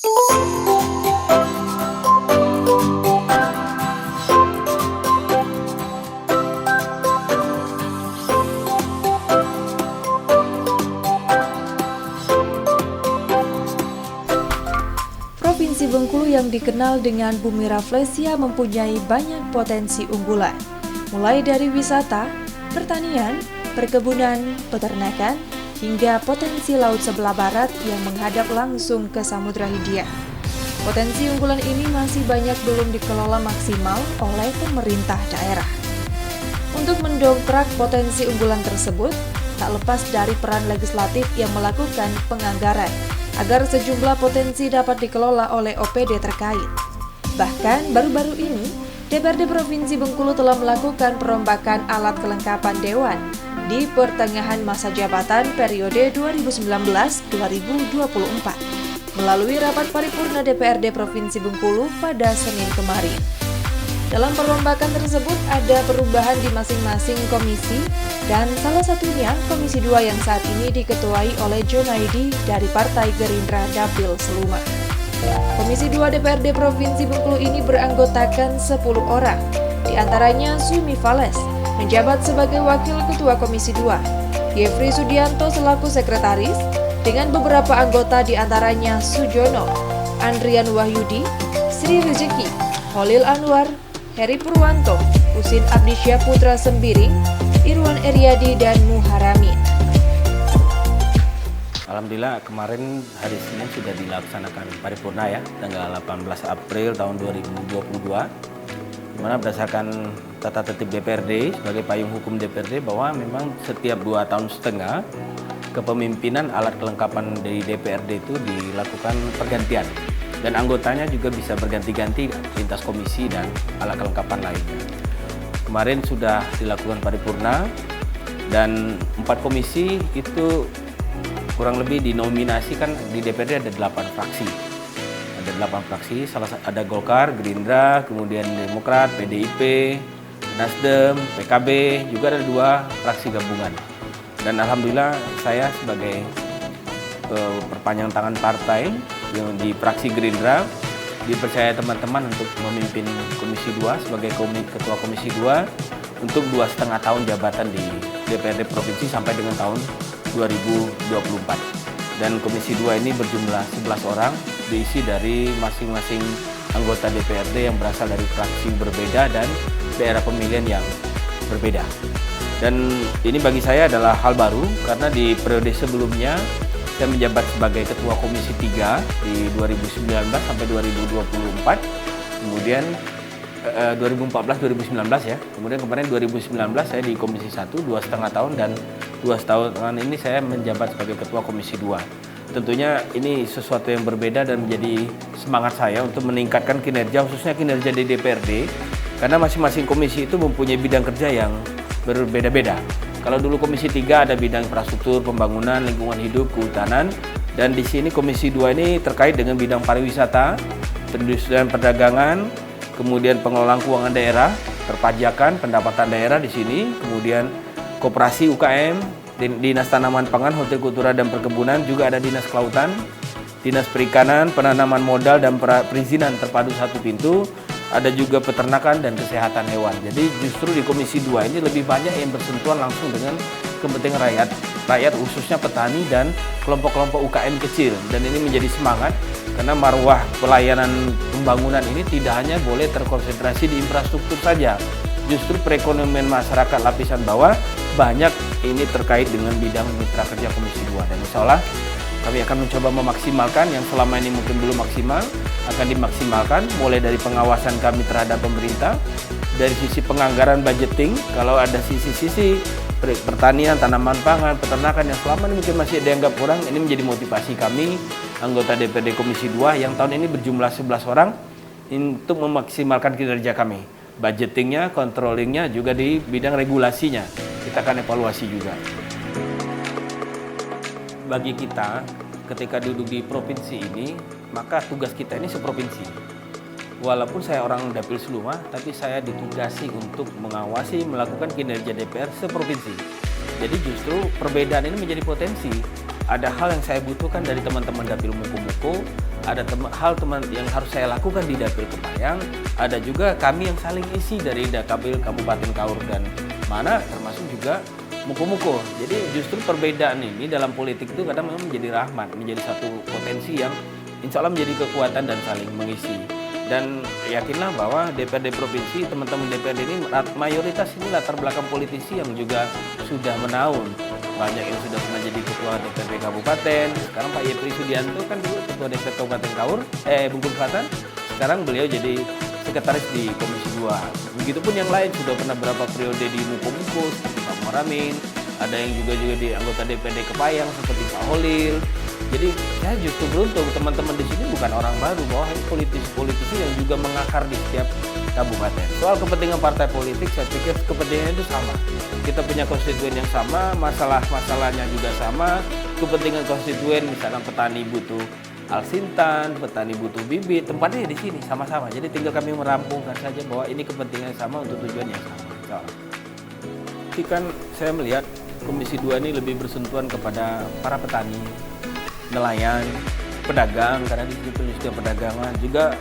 Provinsi Bengkulu yang dikenal dengan bumi Rafflesia mempunyai banyak potensi unggulan, mulai dari wisata, pertanian, perkebunan, peternakan, hingga potensi laut sebelah barat yang menghadap langsung ke Samudra Hindia. Potensi unggulan ini masih banyak belum dikelola maksimal oleh pemerintah daerah. Untuk mendongkrak potensi unggulan tersebut, tak lepas dari peran legislatif yang melakukan penganggaran agar sejumlah potensi dapat dikelola oleh OPD terkait. Bahkan baru-baru ini, DPRD Provinsi Bengkulu telah melakukan perombakan alat kelengkapan Dewan di pertengahan masa jabatan periode 2019-2024 melalui rapat paripurna DPRD Provinsi Bengkulu pada Senin kemarin. Dalam perombakan tersebut ada perubahan di masing-masing komisi dan salah satunya Komisi 2 yang saat ini diketuai oleh Junaidi dari Partai Gerindra Dapil Seluma. Komisi 2 DPRD Provinsi Bengkulu ini beranggotakan 10 orang, di antaranya Sumi Fales menjabat sebagai Wakil Ketua Komisi 2, Yefri Sudianto selaku Sekretaris, dengan beberapa anggota di antaranya Sujono, Andrian Wahyudi, Sri Rezeki, Holil Anwar, Heri Purwanto, Usin Abdisya Putra Sembiring, Irwan Eryadi, dan Muharamin. Alhamdulillah kemarin hari Senin sudah dilaksanakan paripurna ya, tanggal 18 April tahun 2022, di mana berdasarkan tata tertib DPRD sebagai payung hukum DPRD bahwa memang setiap 2,5 tahun kepemimpinan alat kelengkapan dari DPRD itu dilakukan pergantian. Dan anggotanya juga bisa berganti-ganti lintas komisi dan alat kelengkapan lainnya. Kemarin sudah dilakukan paripurna dan 4 komisi itu kurang lebih dinominasikan di DPRD ada 8 fraksi. Ada 8 fraksi, ada Golkar, Gerindra, kemudian Demokrat, PDIP, Nasdem, PKB, juga ada 2 fraksi gabungan. Dan alhamdulillah saya sebagai perpanjang tangan partai di fraksi Gerindra dipercaya teman-teman untuk memimpin Komisi 2 sebagai Ketua Komisi 2 untuk 2,5 tahun jabatan di DPRD Provinsi sampai dengan tahun 2024. Dan Komisi 2 ini berjumlah 11 orang, diisi dari masing-masing anggota DPRD yang berasal dari fraksi berbeda dan daerah pemilihan yang berbeda. Dan ini bagi saya adalah hal baru karena di periode sebelumnya saya menjabat sebagai Ketua Komisi 3 di 2019 sampai 2024, kemudian 2014-2019 ya, kemudian kemarin 2019 saya di Komisi 1 2,5 tahun dan 2,5 tahun ini saya menjabat sebagai Ketua Komisi 2. Tentunya ini sesuatu yang berbeda dan menjadi semangat saya untuk meningkatkan kinerja, khususnya kinerja di DPRD, karena masing-masing komisi itu mempunyai bidang kerja yang berbeda-beda. Kalau dulu Komisi 3 ada bidang infrastruktur, pembangunan, lingkungan hidup, kehutanan, dan di sini Komisi 2 ini terkait dengan bidang pariwisata, perindustrian perdagangan, kemudian pengelolaan keuangan daerah, perpajakan, pendapatan daerah di sini, kemudian koperasi UKM, Dinas Tanaman Pangan, Hortikultura dan Perkebunan, juga ada Dinas Kelautan, Dinas Perikanan, penanaman modal dan perizinan terpadu satu pintu, ada juga peternakan dan kesehatan hewan. Jadi justru di Komisi 2 ini lebih banyak yang bersentuhan langsung dengan kepentingan rakyat khususnya petani dan kelompok-kelompok UKM kecil. Dan ini menjadi semangat karena marwah pelayanan pembangunan ini tidak hanya boleh terkonsentrasi di infrastruktur saja. Justru perekonomian masyarakat lapisan bawah banyak ini terkait dengan bidang mitra kerja Komisi 2. Dan insya Allah kami akan mencoba memaksimalkan yang selama ini mungkin belum maksimal, akan dimaksimalkan mulai dari pengawasan kami terhadap pemerintah, dari sisi penganggaran budgeting, kalau ada sisi-sisi pertanian, tanaman pangan, peternakan yang selama ini mungkin masih dianggap kurang, ini menjadi motivasi kami, anggota DPRD Komisi 2 yang tahun ini berjumlah 11 orang, untuk memaksimalkan kinerja kami. Budgetingnya, controllingnya, juga di bidang regulasinya, kita akan evaluasi juga. Bagi kita, ketika duduk di provinsi ini, maka tugas kita ini seprovinsi. Walaupun saya orang Dapil Seluma, tapi saya ditugasi untuk mengawasi, melakukan kinerja DPR seprovinsi. Jadi justru perbedaan ini menjadi potensi. Ada hal yang saya butuhkan dari teman-teman Dapil Muko-Muko, ada hal teman yang harus saya lakukan di Dapil Kepayang, ada juga kami yang saling isi dari Dapil Kabupaten Kaur dan mana termasuk juga Muko-Muko. Jadi justru perbedaan ini dalam politik itu kadang memang menjadi rahmat, menjadi satu potensi yang insya Allah menjadi kekuatan dan saling mengisi. Dan yakinlah bahwa DPRD Provinsi, teman-teman DPRD ini mayoritas ini latar belakang politisi yang juga sudah menaun. Banyak yang sudah pernah jadi ketua DPRD Kabupaten. Sekarang Pak Yepri Sudianto kan dulu ketua DPRD Kabupaten Bengkulu Selatan. Sekarang beliau jadi sekretaris di Komisi 2. Begitupun yang lain sudah pernah berapa periode di Muko-Muko seperti Pak Moramin. Ada yang juga di anggota DPRD Kepayang seperti Pak Holil. Jadi saya justru beruntung teman-teman di sini bukan orang baru, bahwa politisi-politisi yang juga mengakar di setiap kabupaten. Soal kepentingan partai politik, saya pikir kepentingannya itu sama. Kita punya konstituen yang sama, masalah-masalahnya juga sama. Kepentingan konstituen, misalkan petani butuh alsintan, petani butuh bibit, tempatnya di sini sama-sama. Jadi tinggal kami merampungkan saja bahwa ini kepentingan yang sama untuk tujuan yang sama. Tapi kan saya melihat Komisi 2 ini lebih bersentuhan kepada para petani, nelayan, pedagang, karena di situ juga perdagangan, juga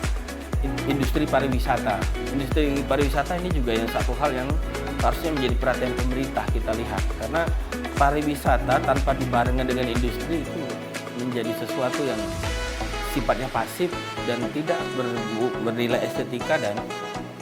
industri pariwisata. Industri pariwisata ini juga yang satu hal yang harusnya menjadi perhatian pemerintah kita lihat, karena pariwisata tanpa dibarengan dengan industri itu menjadi sesuatu yang sifatnya pasif dan tidak bernilai estetika dan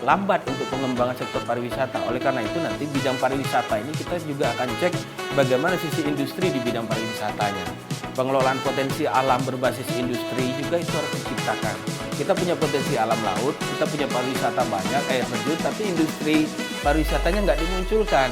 lambat untuk pengembangan sektor pariwisata. Oleh karena itu nanti bidang pariwisata ini kita juga akan cek bagaimana sisi industri di bidang pariwisatanya. Pengelolaan potensi alam berbasis industri juga itu harus diciptakan. Kita punya potensi alam laut, kita punya pariwisata banyak, air terjun, tapi industri pariwisatanya nggak dimunculkan.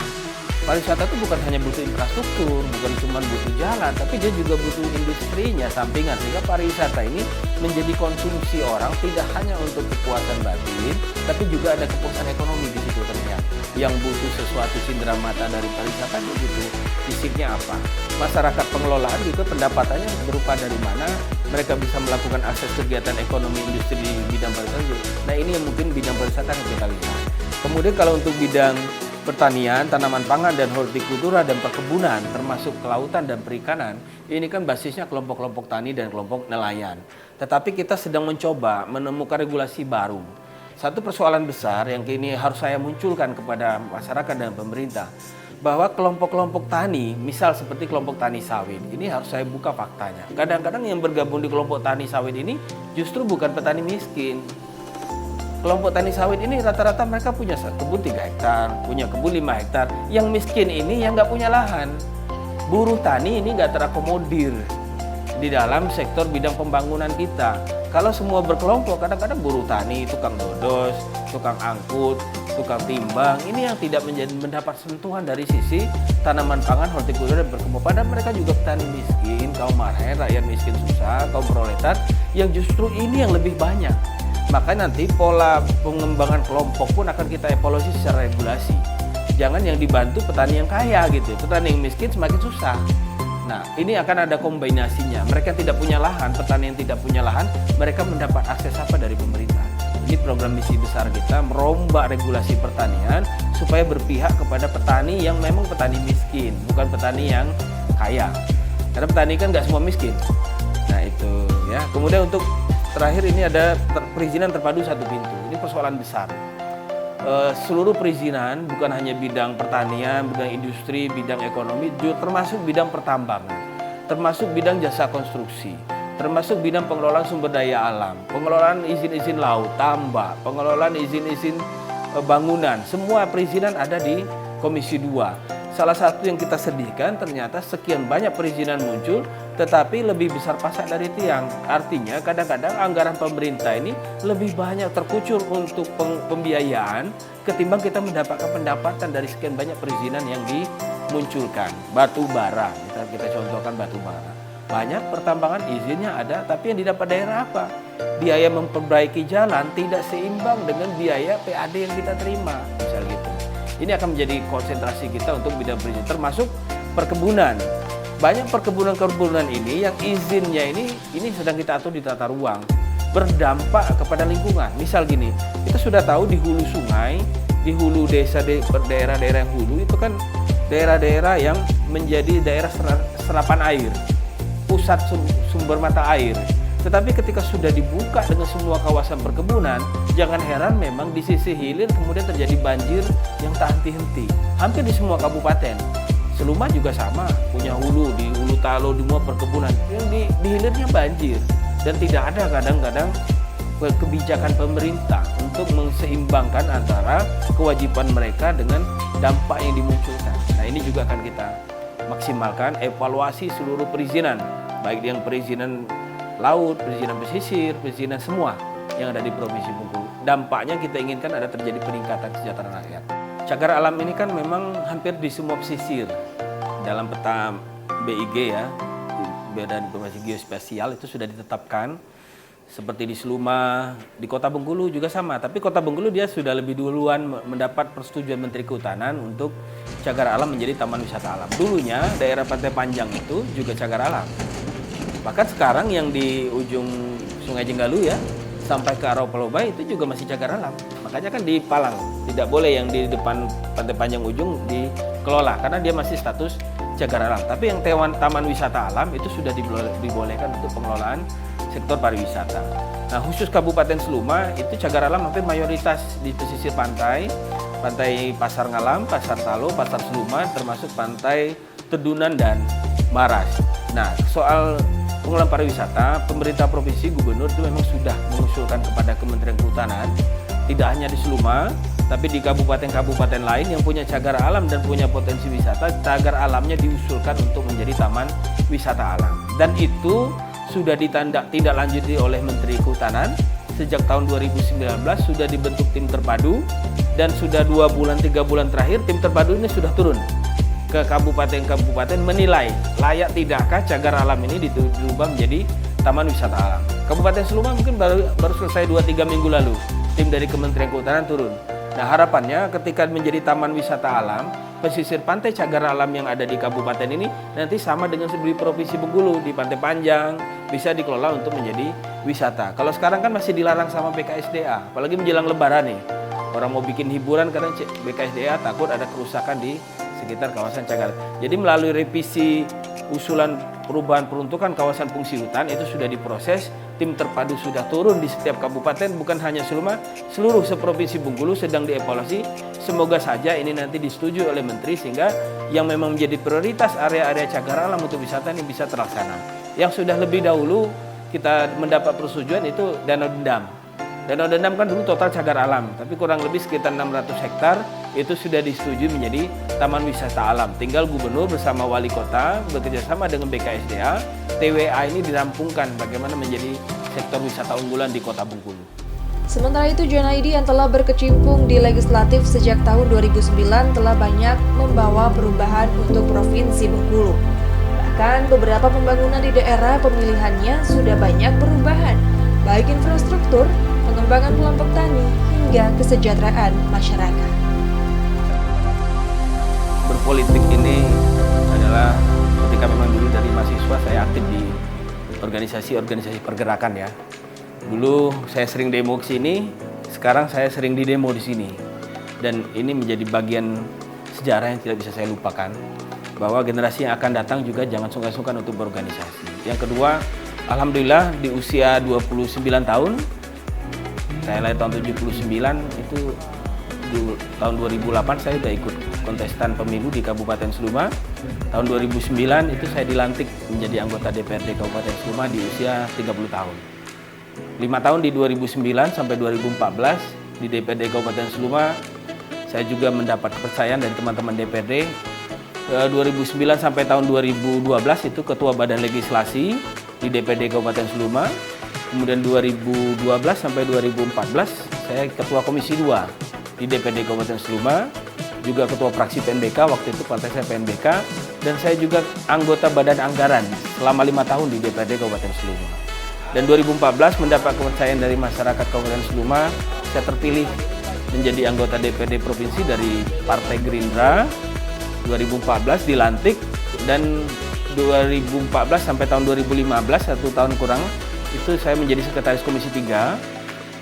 Pariwisata itu bukan hanya butuh infrastruktur, bukan cuma butuh jalan, tapi dia juga butuh industrinya sampingan. Sehingga pariwisata ini menjadi konsumsi orang tidak hanya untuk kepuasan batin, tapi juga ada kepuasan ekonomi di situ ternyata. Yang butuh sesuatu cindera mata dari pariwisata itu butuh fisiknya apa. Masyarakat pengelolaan juga pendapatannya berupa dari mana mereka bisa melakukan akses kegiatan ekonomi industri di bidang pariwisata. Nah ini yang mungkin bidang pariwisata yang kita lihat. Kemudian kalau untuk bidang pertanian, tanaman pangan, dan hortikultura dan perkebunan, termasuk kelautan dan perikanan, ini kan basisnya kelompok-kelompok tani dan kelompok nelayan. Tetapi kita sedang mencoba menemukan regulasi baru. Satu persoalan besar yang kini harus saya munculkan kepada masyarakat dan pemerintah, bahwa kelompok-kelompok tani, misal seperti kelompok tani sawit, ini harus saya buka faktanya. Kadang-kadang yang bergabung di kelompok tani sawit ini justru bukan petani miskin. Kelompok tani sawit ini rata-rata mereka punya kebun 3 hektar, punya kebun 5 hektar. Yang miskin ini yang nggak punya lahan. Buruh tani ini nggak terakomodir di dalam sektor bidang pembangunan kita. Kalau semua berkelompok, kadang-kadang buruh tani, tukang dodos, tukang angkut, tukang timbang, ini yang tidak mendapat sentuhan dari sisi tanaman pangan, hortikultura, dan berkebun. Padahal mereka juga petani miskin, kaum marhen, rakyat miskin susah, kaum proletar, yang justru ini yang lebih banyak. Maka nanti pola pengembangan kelompok pun akan kita evaluasi secara regulasi. Jangan yang dibantu petani yang kaya gitu, petani yang miskin semakin susah. Nah, ini akan ada kombinasinya. Mereka tidak punya lahan, petani yang tidak punya lahan, mereka mendapat akses apa dari pemerintah. Ini program misi besar kita, merombak regulasi pertanian supaya berpihak kepada petani yang memang petani miskin, bukan petani yang kaya. Karena petani kan nggak semua miskin. Nah itu ya. Kemudian untuk terakhir ini ada perizinan terpadu satu pintu. Ini persoalan besar. Seluruh perizinan bukan hanya bidang pertanian, bidang industri, bidang ekonomi, juga termasuk bidang pertambangan, termasuk bidang jasa konstruksi, termasuk bidang pengelolaan sumber daya alam, pengelolaan izin-izin laut, tambak, pengelolaan izin-izin bangunan. Semua perizinan ada di Komisi 2. Salah satu yang kita sedihkan ternyata sekian banyak perizinan muncul, tetapi lebih besar pasak dari tiang. Artinya kadang-kadang anggaran pemerintah ini lebih banyak terkucur untuk pembiayaan ketimbang kita mendapatkan pendapatan dari sekian banyak perizinan yang dimunculkan. Batu bara, kita contohkan batu bara. Banyak pertambangan izinnya ada, tapi yang didapat daerah apa? Biaya memperbaiki jalan tidak seimbang dengan biaya PAD yang kita terima, misal gitu. Ini akan menjadi konsentrasi kita untuk bidang perizinan, termasuk perkebunan. Banyak perkebunan ini yang izinnya ini sedang kita atur di tata ruang, berdampak kepada lingkungan. Misal gini, kita sudah tahu di hulu sungai, di hulu desa, daerah-daerah yang hulu itu kan daerah-daerah yang menjadi daerah serapan air, pusat sumber mata air. Tetapi ketika sudah dibuka dengan semua kawasan perkebunan, jangan heran memang di sisi hilir kemudian terjadi banjir yang tak henti-henti. Hampir di semua kabupaten. Seluma juga sama, punya hulu, di Hulu Talo, di semua perkebunan. Yang di hilirnya banjir. Dan tidak ada kadang-kadang kebijakan pemerintah untuk menseimbangkan antara kewajiban mereka dengan dampak yang dimunculkan. Nah, ini juga akan kita maksimalkan evaluasi seluruh perizinan, baik yang perizinan laut, perizinan pesisir, perizinan semua yang ada di Provinsi Bengkulu. Dampaknya kita inginkan ada terjadi peningkatan kesejahteraan rakyat. Cagar alam ini kan memang hampir di semua pesisir. Dalam peta BIG ya, Badan Informasi Geospasial itu sudah ditetapkan. Seperti di Seluma, di Kota Bengkulu juga sama. Tapi Kota Bengkulu dia sudah lebih duluan mendapat persetujuan Menteri Kehutanan untuk cagar alam menjadi taman wisata alam. Dulunya daerah Pantai Panjang itu juga cagar alam. Bahkan sekarang yang di ujung Sungai Jenggalu ya, sampai ke Arau Palobay itu juga masih cagar alam. Makanya kan di Palang, tidak boleh yang di depan Pantai Panjang ujung dikelola, karena dia masih status cagar alam. Tapi yang taman wisata alam itu sudah dibolehkan untuk pengelolaan sektor pariwisata. Nah, khusus Kabupaten Seluma itu cagar alam hampir mayoritas di pesisir pantai, Pantai Pasar Ngalam, Pasar Talo, Pasar Seluma, termasuk Pantai Tedunan dan Maras. Nah, soal pengelolaan pariwisata, pemerintah provinsi, gubernur itu memang sudah mengusulkan kepada Kementerian Kehutanan, tidak hanya di Seluma, tapi di kabupaten-kabupaten lain yang punya cagar alam dan punya potensi wisata, cagar alamnya diusulkan untuk menjadi taman wisata alam. Dan itu sudah ditindaklanjuti oleh Menteri Kehutanan. Sejak tahun 2019 sudah dibentuk tim terpadu, dan sudah 2 bulan 3 bulan terakhir tim terpadu ini sudah turun ke kabupaten-kabupaten menilai layak tidakkah cagar alam ini dirubah menjadi taman wisata alam. Kabupaten Seluma mungkin baru selesai 2-3 minggu lalu tim dari Kementerian Kehutanan turun. Nah, harapannya ketika menjadi taman wisata alam, pesisir pantai cagar alam yang ada di kabupaten ini nanti sama dengan di Provinsi Bengkulu, di Pantai Panjang bisa dikelola untuk menjadi wisata. Kalau sekarang kan masih dilarang sama BKSDA, apalagi menjelang Lebaran nih. Orang mau bikin hiburan karena BKSDA takut ada kerusakan di sekitar kawasan cagar. Jadi melalui revisi usulan perubahan peruntukan kawasan fungsi hutan itu sudah diproses, tim terpadu sudah turun di setiap kabupaten, bukan hanya Seluma, seluruh seprovinsi Bengkulu sedang dievaluasi. Semoga saja ini nanti disetujui oleh Menteri sehingga yang memang menjadi prioritas area-area cagar alam untuk wisata ini bisa terlaksana. Yang sudah lebih dahulu kita mendapat persetujuan itu Danau Dendam. Danau Dendam kan dulu total cagar alam, tapi kurang lebih sekitar 600 hektar itu sudah disetujui menjadi taman wisata alam. Tinggal gubernur bersama wali kota bekerjasama dengan BKSDA, TWA ini dirampungkan bagaimana menjadi sektor wisata unggulan di Kota Bengkulu. Sementara itu, Junaidi yang telah berkecimpung di legislatif sejak tahun 2009 telah banyak membawa perubahan untuk Provinsi Bengkulu. Bahkan beberapa pembangunan di daerah pemilihannya sudah banyak perubahan, baik infrastruktur, pengembangan kelompok tani, hingga kesejahteraan masyarakat. Berpolitik ini adalah ketika memang dulu dari mahasiswa saya aktif di organisasi-organisasi pergerakan ya. Dulu saya sering demo ke sini, sekarang saya sering di demo di sini. Dan ini menjadi bagian sejarah yang tidak bisa saya lupakan, bahwa generasi yang akan datang juga jangan sungkan-sungkan untuk berorganisasi. Yang kedua, alhamdulillah di usia 29 tahun, saya lahir tahun 79, itu tahun 2008 saya sudah ikut kontestan pemilu di Kabupaten Seluma. Tahun 2009 itu saya dilantik menjadi anggota DPRD Kabupaten Seluma di usia 30 tahun. 5 tahun di 2009 sampai 2014 di DPRD Kabupaten Seluma, saya juga mendapat kepercayaan dari teman-teman DPRD. 2009 sampai tahun 2012 itu Ketua Badan Legislasi di DPRD Kabupaten Seluma. Kemudian 2012 sampai 2014 saya Ketua Komisi 2 di DPRD Kabupaten Seluma, juga Ketua Fraksi PNBK, waktu itu partai saya PNBK, dan saya juga anggota Badan Anggaran selama 5 tahun di DPRD Kabupaten Seluma. Dan 2014 mendapat kepercayaan dari masyarakat Kabupaten Seluma, saya terpilih menjadi anggota DPRD Provinsi dari Partai Gerindra. 2014 dilantik, dan 2014 sampai tahun 2015, 1 tahun kurang, itu saya menjadi Sekretaris Komisi 3.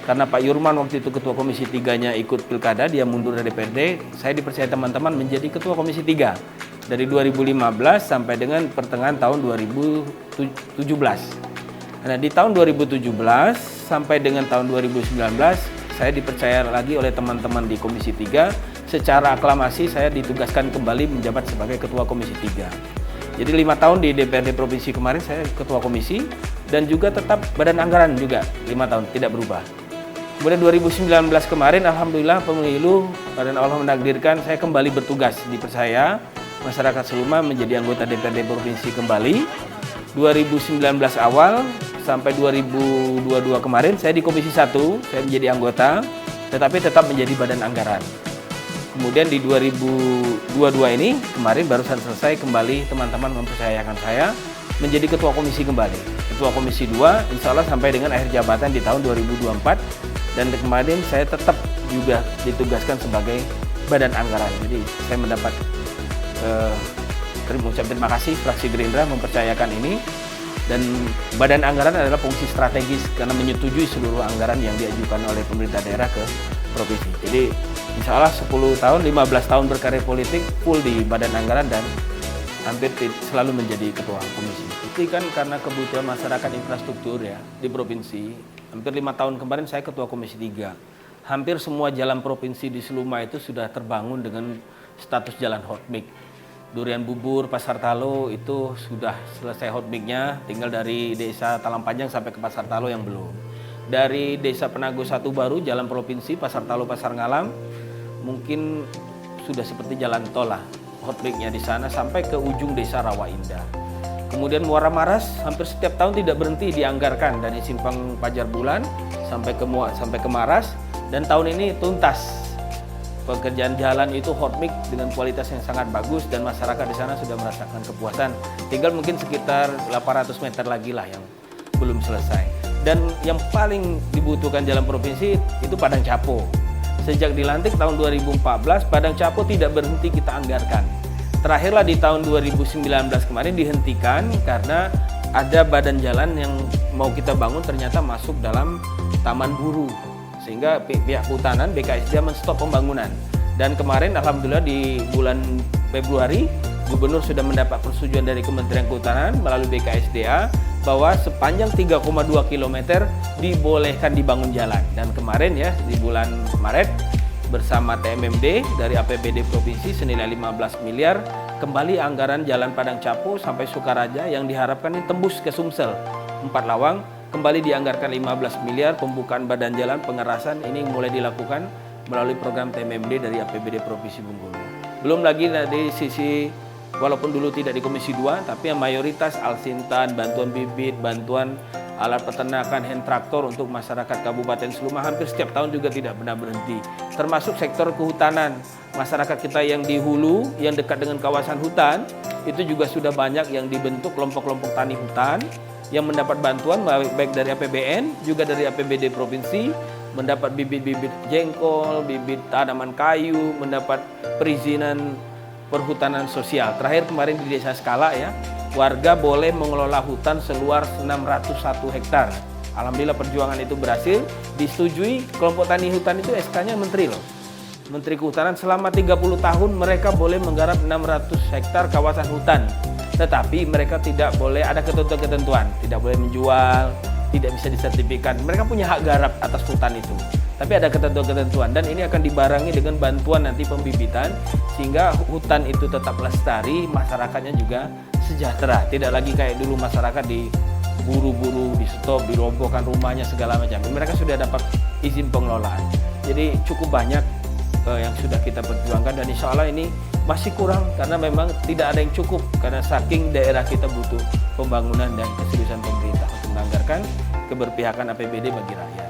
Karena Pak Yurman waktu itu Ketua Komisi 3-nya ikut pilkada, dia mundur dari DPRD, saya dipercaya teman-teman menjadi Ketua Komisi 3 dari 2015 sampai dengan pertengahan tahun 2017. Nah, di tahun 2017 sampai dengan tahun 2019 saya dipercaya lagi oleh teman-teman di Komisi 3. Secara aklamasi saya ditugaskan kembali menjabat sebagai Ketua Komisi 3. Jadi 5 tahun di DPRD Provinsi kemarin saya Ketua Komisi dan juga tetap Badan Anggaran juga 5 tahun, tidak berubah. Kemudian 2019 kemarin Alhamdulillah pemilu dan Allah menakdirkan saya kembali bertugas, dipercaya masyarakat Seluma menjadi anggota DPRD Provinsi kembali. 2019 awal sampai 2022 kemarin saya di Komisi 1, saya menjadi anggota, tetapi tetap menjadi Badan Anggaran. Kemudian di 2022 ini, kemarin barusan selesai kembali teman-teman mempercayakan saya menjadi Ketua Komisi kembali. Ketua Komisi 2, insya Allah sampai dengan akhir jabatan di tahun 2024. Dan kemarin saya tetap juga ditugaskan sebagai Badan Anggaran. Jadi saya mendapat terima kasih fraksi Gerindra mempercayakan ini. Dan Badan Anggaran adalah fungsi strategis karena menyetujui seluruh anggaran yang diajukan oleh pemerintah daerah ke provinsi. Jadi insya Allah 10 tahun, 15 tahun berkarir politik full di Badan Anggaran dan hampir selalu menjadi ketua komisi. Itu kan karena kebutuhan masyarakat infrastruktur ya di provinsi. Hampir 5 tahun kemarin saya ketua Komisi 3. Hampir semua jalan provinsi di Seluma itu sudah terbangun dengan status jalan hotmix. Durian Bubur, Pasar Talo itu sudah selesai hotmix-nya, tinggal dari desa Talang Panjang sampai ke Pasar Talo yang belum. Dari desa Penago 1 baru, jalan provinsi, Pasar Talo, Pasar Ngalam, mungkin sudah seperti jalan tol lah, hotmix-nya di sana sampai ke ujung desa Rawa Indah. Kemudian Muara Maras, hampir setiap tahun tidak berhenti dianggarkan dari Simpang Pajar Bulan sampai ke Maras, dan tahun ini tuntas. Pekerjaan jalan itu hotmix dengan kualitas yang sangat bagus dan masyarakat di sana sudah merasakan kepuasan. Tinggal mungkin sekitar 800 meter lagi lah yang belum selesai. Dan yang paling dibutuhkan jalan provinsi itu Padang Capo. Sejak dilantik tahun 2014, Padang Capo tidak berhenti kita anggarkan. Terakhirlah di tahun 2019 kemarin dihentikan karena ada badan jalan yang mau kita bangun ternyata masuk dalam Taman Buru. Sehingga pihak kehutanan BKSDA menstop pembangunan. Dan kemarin Alhamdulillah di bulan Februari, Gubernur sudah mendapat persetujuan dari Kementerian Kehutanan melalui BKSDA bahwa sepanjang 3,2 km dibolehkan dibangun jalan. Dan kemarin ya di bulan Maret bersama TMMD dari APBD Provinsi senilai 15 miliar kembali anggaran Jalan Padang Capo sampai Sukaraja yang diharapkan ini tembus ke Sumsel 4 Lawang. Kembali dianggarkan 15 miliar pembukaan badan jalan pengerasan ini mulai dilakukan melalui program TMMD dari APBD Provinsi Bengkulu. Belum lagi dari sisi walaupun dulu tidak di Komisi 2 tapi yang mayoritas alsintan, bantuan bibit, bantuan alat peternakan, hand traktor untuk masyarakat Kabupaten Seluma hampir setiap tahun juga tidak pernah berhenti. Termasuk sektor kehutanan. Masyarakat kita yang di hulu, yang dekat dengan kawasan hutan, itu juga sudah banyak yang dibentuk kelompok-kelompok tani hutan yang mendapat bantuan baik dari APBN juga dari APBD Provinsi, mendapat bibit-bibit jengkol, bibit tanaman kayu, mendapat perizinan perhutanan sosial. Terakhir kemarin di Desa Skala ya, warga boleh mengelola hutan seluas 601 hektar. Alhamdulillah perjuangan itu berhasil, disetujui. Kelompok tani hutan itu SK-nya Menteri loh. Menteri Kehutanan selama 30 tahun mereka boleh menggarap 600 hektar kawasan hutan. Tetapi mereka tidak boleh, ada ketentuan-ketentuan, tidak boleh menjual, tidak bisa disertifikan. Mereka punya hak garap atas hutan itu. Tapi ada ketentuan-ketentuan dan ini akan dibarengi dengan bantuan nanti pembibitan sehingga hutan itu tetap lestari, masyarakatnya juga sejahtera. Tidak lagi kayak dulu masyarakat diburu-buru, di stop, dirobohkan rumahnya segala macam. Mereka sudah dapat izin pengelolaan. Jadi cukup banyak yang sudah kita perjuangkan dan insya Allah ini masih kurang karena memang tidak ada yang cukup karena saking daerah kita butuh pembangunan dan keseriusan pemerintah untuk menganggarkan keberpihakan APBD bagi rakyat.